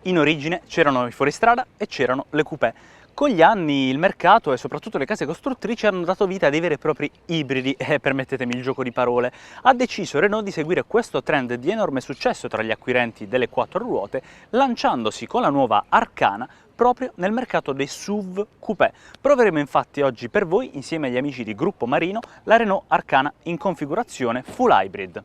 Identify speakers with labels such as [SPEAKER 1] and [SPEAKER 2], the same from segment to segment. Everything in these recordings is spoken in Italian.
[SPEAKER 1] In origine c'erano i fuoristrada e c'erano le coupé. Con gli anni il mercato e soprattutto le case costruttrici hanno dato vita a dei veri e propri ibridi, permettetemi il gioco di parole. Ha deciso Renault di seguire questo trend di enorme successo tra gli acquirenti delle quattro ruote, lanciandosi con la nuova Arcana proprio nel mercato dei SUV coupé. Proveremo infatti oggi per voi, insieme agli amici di Gruppo Marino, la Renault Arcana in configurazione full hybrid.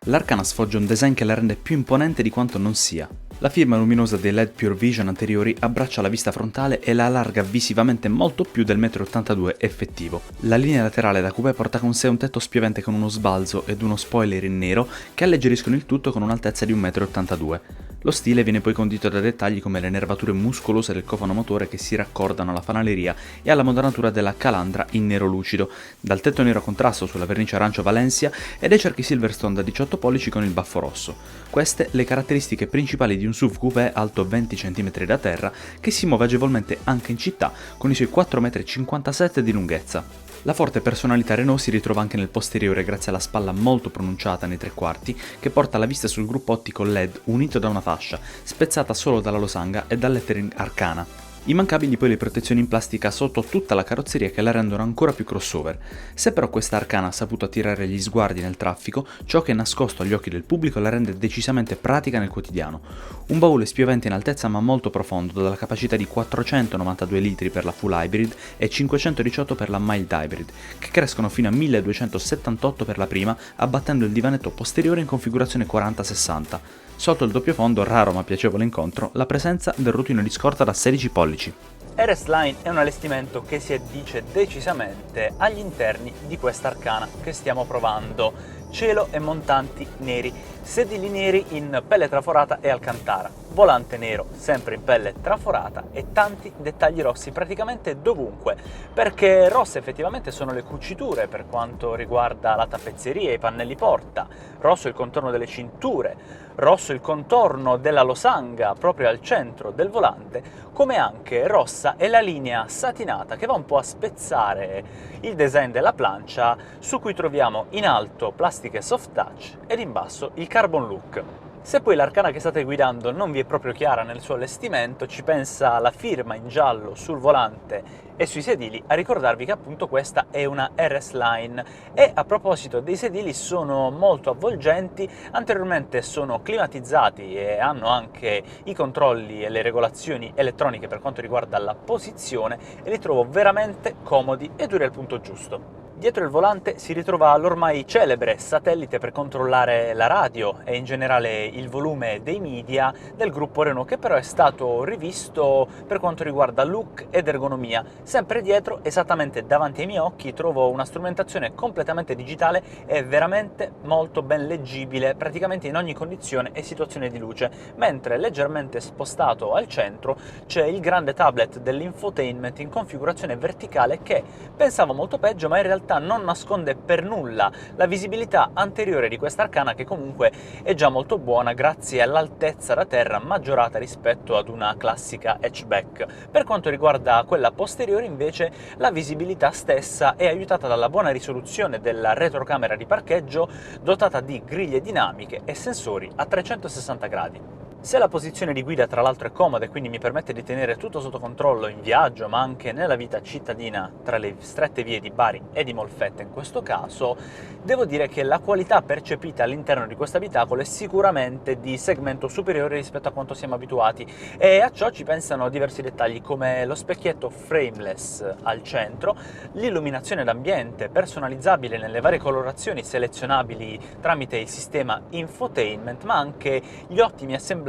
[SPEAKER 2] L'Arcana sfoggia un design che la rende più imponente di quanto non sia. La firma luminosa dei LED Pure Vision anteriori abbraccia la vista frontale e la allarga visivamente molto più del 1,82 m effettivo. La linea laterale da coupé porta con sé un tetto spiovente con uno sbalzo ed uno spoiler in nero che alleggeriscono il tutto con un'altezza di 1,82 m. Lo stile viene poi condito da dettagli come le nervature muscolose del cofano motore che si raccordano alla fanaleria e alla modanatura della calandra in nero lucido, dal tetto nero a contrasto sulla vernice arancio Valencia e dai cerchi Silverstone da 18 pollici con il baffo rosso. Queste le caratteristiche principali di un SUV coupé alto 20 cm da terra che si muove agevolmente anche in città con i suoi 4,57 m di lunghezza. La forte personalità Renault si ritrova anche nel posteriore grazie alla spalla molto pronunciata nei tre quarti che porta la vista sul gruppo ottico LED unito da una fascia, spezzata solo dalla losanga e dal lettering Arcana. Immancabili poi le protezioni in plastica sotto tutta la carrozzeria che la rendono ancora più crossover. Se però questa Arcana ha saputo attirare gli sguardi nel traffico, ciò che è nascosto agli occhi del pubblico la rende decisamente pratica nel quotidiano. Un baule spiovente in altezza ma molto profondo, dalla capacità di 492 litri per la full hybrid e 518 per la mild hybrid, che crescono fino a 1278 per la prima, abbattendo il divanetto posteriore in configurazione 40-60. Sotto il doppio fondo, raro ma piacevole incontro, la presenza del rutino di scorta da 16 pollici.
[SPEAKER 1] RS Line è un allestimento che si addice decisamente agli interni di questa Arcana che stiamo provando. Cielo e montanti neri, sedili neri in pelle traforata e alcantara, volante nero sempre in pelle traforata e tanti dettagli rossi praticamente dovunque, perché rosse effettivamente sono le cuciture per quanto riguarda la tappezzeria e i pannelli porta, rosso il contorno delle cinture, rosso il contorno della losanga proprio al centro del volante, come anche rossa è la linea satinata che va un po' a spezzare il design della plancia, su cui troviamo in alto plastiche soft touch ed in basso il carbon look. Se poi l'Arcana che state guidando non vi è proprio chiara nel suo allestimento, ci pensa la firma in giallo sul volante e sui sedili a ricordarvi che appunto questa è una RS Line. E a proposito dei sedili, sono molto avvolgenti, anteriormente sono climatizzati e hanno anche i controlli e le regolazioni elettroniche per quanto riguarda la posizione e li trovo veramente comodi e duri al punto giusto. Dietro il volante si ritrova l'ormai celebre satellite per controllare la radio e in generale il volume dei media del gruppo Renault, che però è stato rivisto per quanto riguarda look ed ergonomia. Sempre dietro, esattamente davanti ai miei occhi, trovo una strumentazione completamente digitale e veramente molto ben leggibile praticamente in ogni condizione e situazione di luce, mentre leggermente spostato al centro c'è il grande tablet dell'infotainment in configurazione verticale che pensavo molto peggio, ma in realtà non nasconde per nulla la visibilità anteriore di questa Arcana, che comunque è già molto buona grazie all'altezza da terra maggiorata rispetto ad una classica hatchback. Per quanto riguarda quella posteriore invece la visibilità stessa è aiutata dalla buona risoluzione della retrocamera di parcheggio, dotata di griglie dinamiche e sensori a 360 gradi. Se la posizione di guida tra l'altro è comoda e quindi mi permette di tenere tutto sotto controllo in viaggio, ma anche nella vita cittadina tra le strette vie di Bari e di Molfetta in questo caso, devo dire che la qualità percepita all'interno di questo abitacolo è sicuramente di segmento superiore rispetto a quanto siamo abituati, e a ciò ci pensano diversi dettagli come lo specchietto frameless al centro, l'illuminazione d'ambiente personalizzabile nelle varie colorazioni selezionabili tramite il sistema infotainment, ma anche gli ottimi assemblaggi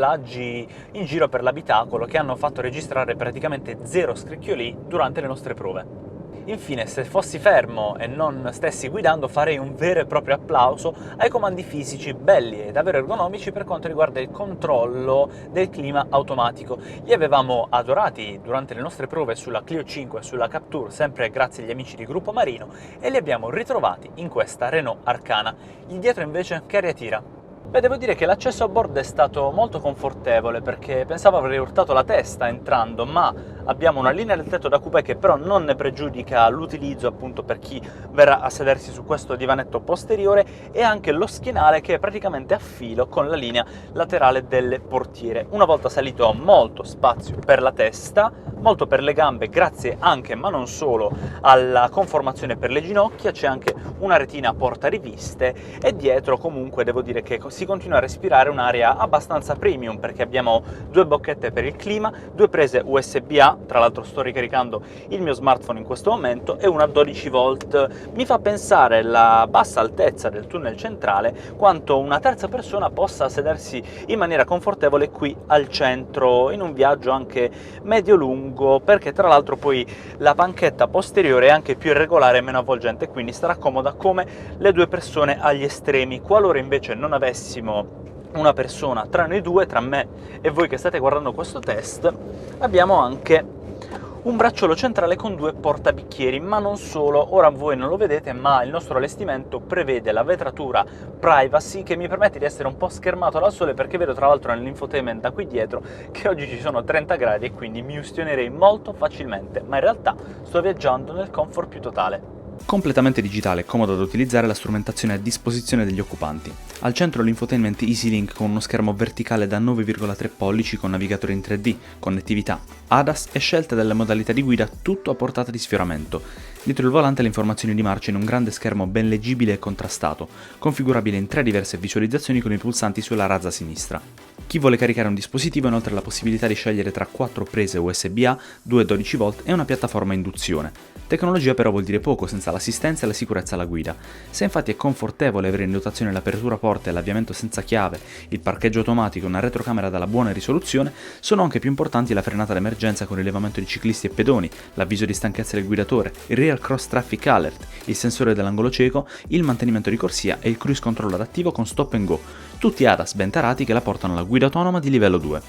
[SPEAKER 1] in giro per l'abitacolo che hanno fatto registrare praticamente zero scricchioli durante le nostre prove. Infine, se fossi fermo e non stessi guidando, farei un vero e proprio applauso ai comandi fisici belli e davvero ergonomici per quanto riguarda il controllo del clima automatico. Li avevamo adorati durante le nostre prove sulla Clio 5 e sulla Captur, sempre grazie agli amici di Gruppo Marino, e li abbiamo ritrovati in questa Renault Arcana. Il dietro invece che aria tira? Beh, devo dire che l'accesso a bordo è stato molto confortevole perché pensavo avrei urtato la testa entrando, ma abbiamo una linea del tetto da coupé che però non ne pregiudica l'utilizzo appunto per chi verrà a sedersi su questo divanetto posteriore, e anche lo schienale che è praticamente a filo con la linea laterale delle portiere. Una volta salito ho molto spazio per la testa, molto per le gambe, grazie anche ma non solo alla conformazione per le ginocchia, c'è anche una retina portariviste e dietro comunque devo dire che si continua a respirare un'area abbastanza premium perché abbiamo due bocchette per il clima, due prese USB-A, tra l'altro sto ricaricando il mio smartphone in questo momento, e una 12 volt. Mi fa pensare la bassa altezza del tunnel centrale quanto una terza persona possa sedersi in maniera confortevole qui al centro in un viaggio anche medio-lungo, perché tra l'altro poi la panchetta posteriore è anche più irregolare e meno avvolgente, quindi starà comoda come le due persone agli estremi. Qualora invece non avessimo una persona tra noi due, tra me e voi che state guardando questo test, abbiamo anche un bracciolo centrale con due portabicchieri, ma non solo. Ora voi non lo vedete, ma il nostro allestimento prevede la vetratura privacy che mi permette di essere un po' schermato dal sole, perché vedo tra l'altro nell'infotainment da qui dietro che oggi ci sono 30 gradi e quindi mi ustionerei molto facilmente, ma in realtà sto viaggiando nel comfort più totale.
[SPEAKER 2] Completamente digitale e comodo da utilizzare la strumentazione a disposizione degli occupanti. Al centro l'infotainment EasyLink con uno schermo verticale da 9,3 pollici con navigatore in 3D, connettività, ADAS e scelta delle modalità di guida, tutto a portata di sfioramento. Dietro il volante le informazioni di marcia in un grande schermo ben leggibile e contrastato, configurabile in 3 diverse visualizzazioni con i pulsanti sulla razza sinistra. Chi vuole caricare un dispositivo ha inoltre la possibilità di scegliere tra 4 prese USB-A, 2 12 volt e una piattaforma a induzione. Tecnologia però vuol dire poco senza l'assistenza e la sicurezza alla guida. Se infatti è confortevole avere in dotazione l'apertura porte e l'avviamento senza chiave, il parcheggio automatico e una retrocamera dalla buona risoluzione, sono anche più importanti la frenata d'emergenza con rilevamento di ciclisti e pedoni, l'avviso di stanchezza del guidatore, il Rear Cross Traffic Alert, il sensore dell'angolo cieco, il mantenimento di corsia e il cruise control adattivo con stop and go, tutti ADAS ben tarati che la portano alla guida autonoma di livello 2.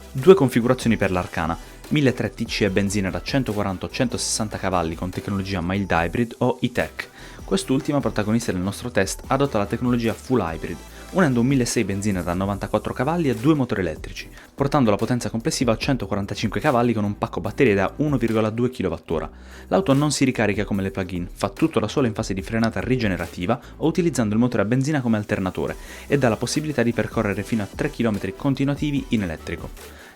[SPEAKER 2] Due configurazioni per l'Arcana, 1.300 TC e benzina da 140-160 cavalli con tecnologia mild hybrid o e-tech. Quest'ultima, protagonista del nostro test, adotta la tecnologia full hybrid, unendo un 1.600 benzina da 94 cavalli e due motori elettrici, portando la potenza complessiva a 145 cavalli con un pacco batterie da 1,2 kWh. L'auto non si ricarica come le plug-in, fa tutto da sola in fase di frenata rigenerativa o utilizzando il motore a benzina come alternatore, e dà la possibilità di percorrere fino a 3 km continuativi in elettrico.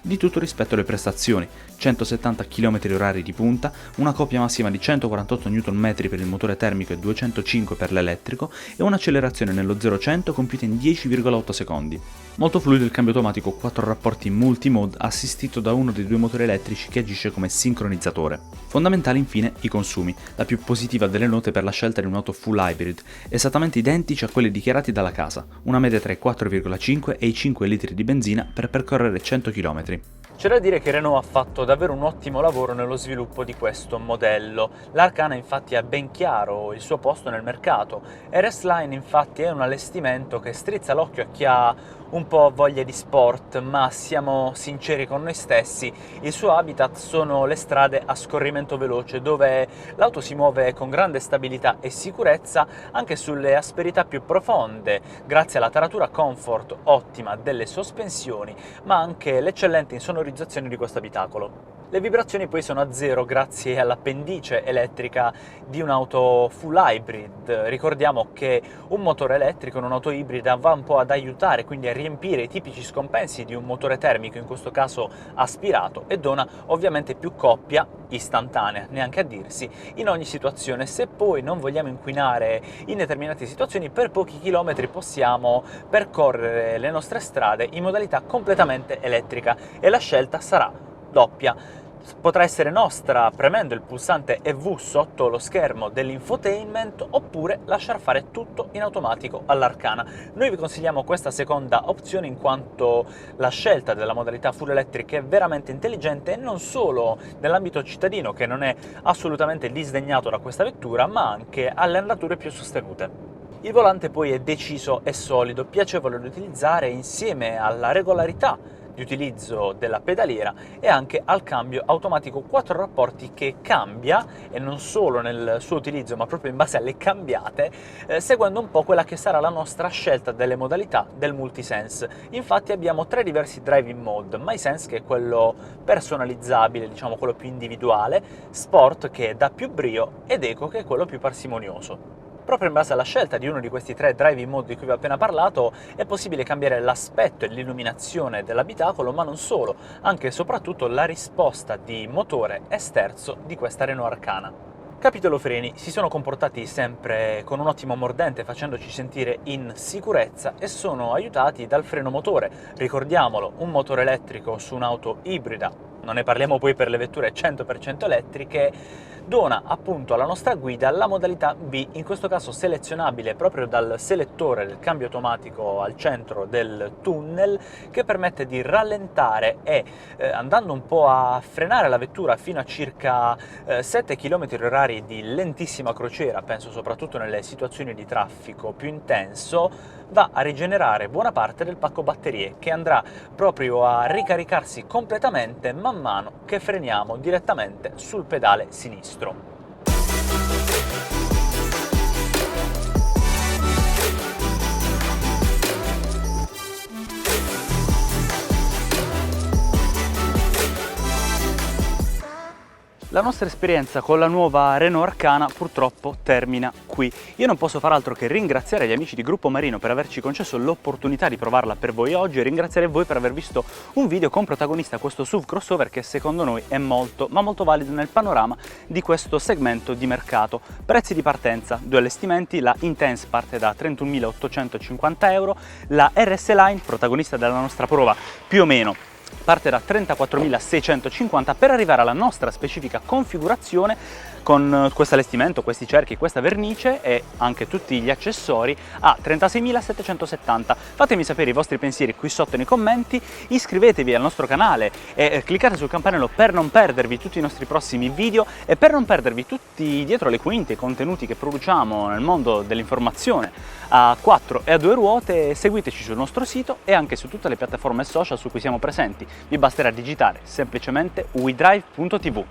[SPEAKER 2] Di tutto rispetto alle prestazioni, 170 km/h di punta, una coppia massima di 148 Nm per il motore termico e 205 per l'elettrico e un'accelerazione nello 0-100 compiuta in 10,8 secondi. Molto fluido il cambio automatico 4 rapporti multimode assistito da uno dei due motori elettrici che agisce come sincronizzatore. Fondamentali infine i consumi, la più positiva delle note per la scelta di un'auto full hybrid, esattamente identici a quelli dichiarati dalla casa, una media tra i 4,5 e i 5 litri di benzina per percorrere 100 km.
[SPEAKER 1] C'è da dire che Renault ha fatto davvero un ottimo lavoro nello sviluppo di questo modello. L'Arcana infatti ha ben chiaro il suo posto nel mercato. RS Line infatti è un allestimento che strizza l'occhio a chi ha un po' voglia di sport, ma siamo sinceri con noi stessi, il suo habitat sono le strade a scorrimento veloce, dove l'auto si muove con grande stabilità e sicurezza anche sulle asperità più profonde, grazie alla taratura comfort ottima delle sospensioni, ma anche l'eccellente insonorizzazione di questo abitacolo. Le vibrazioni poi sono a zero grazie all'appendice elettrica di un'auto full hybrid. Ricordiamo che un motore elettrico in un'auto ibrida va un po' ad aiutare, quindi a riempire i tipici scompensi di un motore termico, in questo caso aspirato, e dona ovviamente più coppia istantanea, neanche a dirsi, in ogni situazione. Se poi non vogliamo inquinare in determinate situazioni, per pochi chilometri possiamo percorrere le nostre strade in modalità completamente elettrica e la scelta sarà doppia. Potrà essere nostra premendo il pulsante EV sotto lo schermo dell'infotainment, oppure lasciar fare tutto in automatico all'Arcana. Noi vi consigliamo questa seconda opzione in quanto la scelta della modalità full electric è veramente intelligente, e non solo nell'ambito cittadino, che non è assolutamente disdegnato da questa vettura, ma anche alle andature più sostenute. Il volante poi è deciso e solido, piacevole da utilizzare insieme alla regolarità di utilizzo della pedaliera e anche al cambio automatico 4 rapporti che cambia, e non solo nel suo utilizzo ma proprio in base alle cambiate, seguendo un po' quella che sarà la nostra scelta delle modalità del multisense. Infatti abbiamo 3 diversi driving mode: MySense, che è quello personalizzabile, diciamo quello più individuale, Sport, che dà più brio, ed Eco, che è quello più parsimonioso. Proprio in base alla scelta di uno di questi 3 driving mode di cui vi ho appena parlato è possibile cambiare l'aspetto e l'illuminazione dell'abitacolo, ma non solo, anche e soprattutto la risposta di motore e sterzo di questa Renault Arcana. Capitolo freni: si sono comportati sempre con un ottimo mordente, facendoci sentire in sicurezza, e sono aiutati dal freno motore. Ricordiamolo, un motore elettrico su un'auto ibrida, non ne parliamo poi per le vetture 100% elettriche, dona appunto alla nostra guida la modalità B, in questo caso selezionabile proprio dal selettore del cambio automatico al centro del tunnel, che permette di rallentare e, andando un po' a frenare la vettura fino a circa 7 km/h di lentissima crociera, penso soprattutto nelle situazioni di traffico più intenso, va a rigenerare buona parte del pacco batterie, che andrà proprio a ricaricarsi completamente man mano che freniamo direttamente sul pedale sinistro. La nostra esperienza con la nuova Renault Arcana purtroppo termina qui. Io non posso far altro che ringraziare gli amici di Gruppo Marino per averci concesso l'opportunità di provarla per voi oggi, e ringraziare voi per aver visto un video con protagonista questo SUV crossover che secondo noi è molto, ma molto valido nel panorama di questo segmento di mercato. Prezzi di partenza: 2 allestimenti, la Intense parte da 31.850 euro, la RS Line, protagonista della nostra prova, più o meno parte da 34.650, per arrivare alla nostra specifica configurazione con questo allestimento, questi cerchi, questa vernice e anche tutti gli accessori a 36.770. Fatemi sapere i vostri pensieri qui sotto nei commenti, iscrivetevi al nostro canale e cliccate sul campanello per non perdervi tutti i nostri prossimi video e per non perdervi tutti dietro le quinte i contenuti che produciamo nel mondo dell'informazione a 4 e a 2 ruote. Seguiteci sul nostro sito e anche su tutte le piattaforme social su cui siamo presenti. Vi basterà digitare semplicemente wedrive.tv.